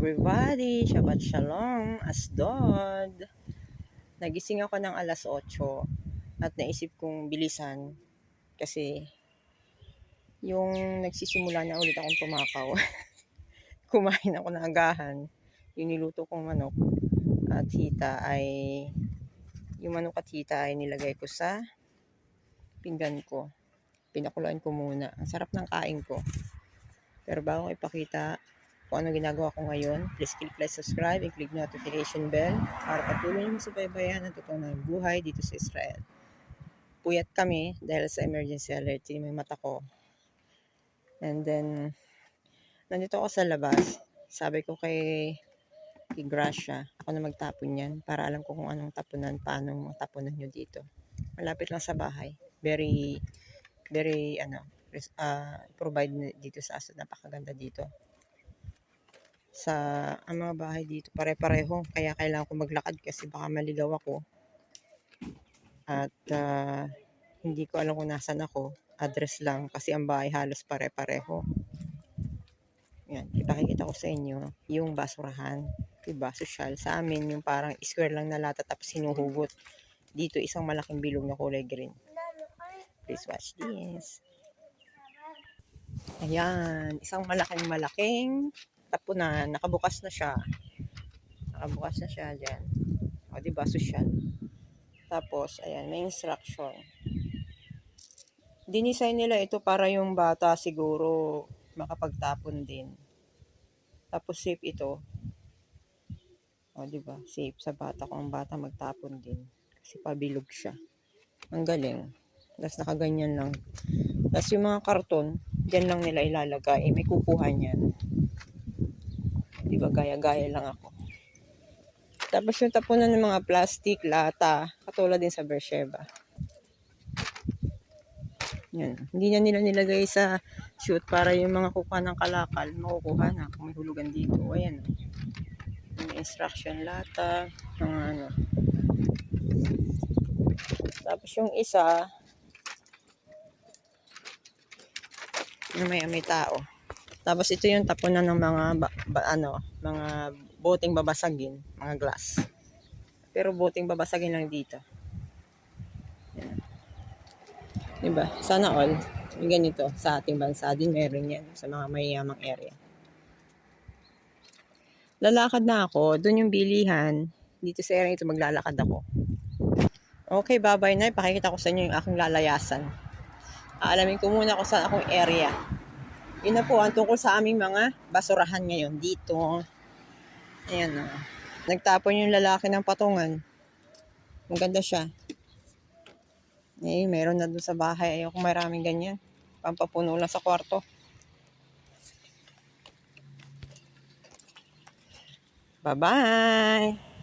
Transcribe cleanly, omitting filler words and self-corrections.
everybody, Shabbat Shalom, Asdod. Nagising ako ng alas 8 at naisip kong bilisan kasi yung nagsisimula na ulit akong tumakaw. Kumain ako ng agahan, yung niluto kong manok at hita ay, yung manok at hita ay nilagay ko sa pinggan ko. Pinakuluan ko muna. Ang sarap ng kain ko. Pero bago ko ipakita kung ano ginagawa ko ngayon, please click like, subscribe, and click notification bell para patuloy mo sa baybayan ng totoo ng buhay dito sa Israel. Puyat kami dahil sa emergency alert, yung mata ko. And then, nandito ako sa labas. Sabi ko kay Gracia, ako na magtapon yan para alam ko kung anong tapunan, paano tapunan nyo dito. Malapit lang sa bahay. Very, provide dito sa Asdod. Napakaganda dito. Ang mga bahay dito pare-pareho, kaya kailangan ko maglakad kasi baka maligaw ako at hindi ko alam kung nasan ako. Address lang kasi ang bahay halos pare-pareho. Yan, ipakikita ko sa inyo yung basurahan, diba, sosyal. Sa amin yung parang square lang na lata tapos hinuhugot. Dito isang malaking bilog na kulay green. Please watch this. Ayan, isang malaking tapunan, nakabukas na siya dyan. O, diba, sosyal. Tapos, ayan, may instruction. Dinisign nila ito para yung bata siguro makapagtapon din. Tapos, safe ito. O, diba, safe sa bata kung ang bata magtapon din. Kasi pabilog siya. Ang galing. Tapos, nakaganyan lang. Tapos, yung mga karton, dyan lang nila ilalagay. May kukuha niyan. Diba, gaya-gaya lang ako. Tapos yung tapunan ng mga plastic, lata, katulad din sa Beersheba. Yan. Hindi na nila nilagay sa chute para yung mga kukuha ng kalakal, makukuha na kung may hulugan dito. Ayan. May instruction, lata, mga ano. Tapos yung isa, may tao. Tapos ito yung tapunan ng mga mga boteng babasagin, mga glass. Pero boteng babasagin lang dito. Yan. Diba? Sana all yung ganito sa ating bansa din meron yan sa mga mayayamang area. Lalakad na ako, doon yung bilihan. Dito sa area ito maglalakad ako. Okay, bye-bye na. Ipakikita ko sa inyo yung aking lalayasan. Aalamin ko muna kung saan akong area. Yun na po ang tungkol sa aming mga basurahan ngayon dito. Ayan na. Nagtapon yung lalaki ng patungan. Maganda siya. Meron na dun sa bahay. Ayoko maraming ganyan. Pampapuno lang sa kwarto. Bye-bye!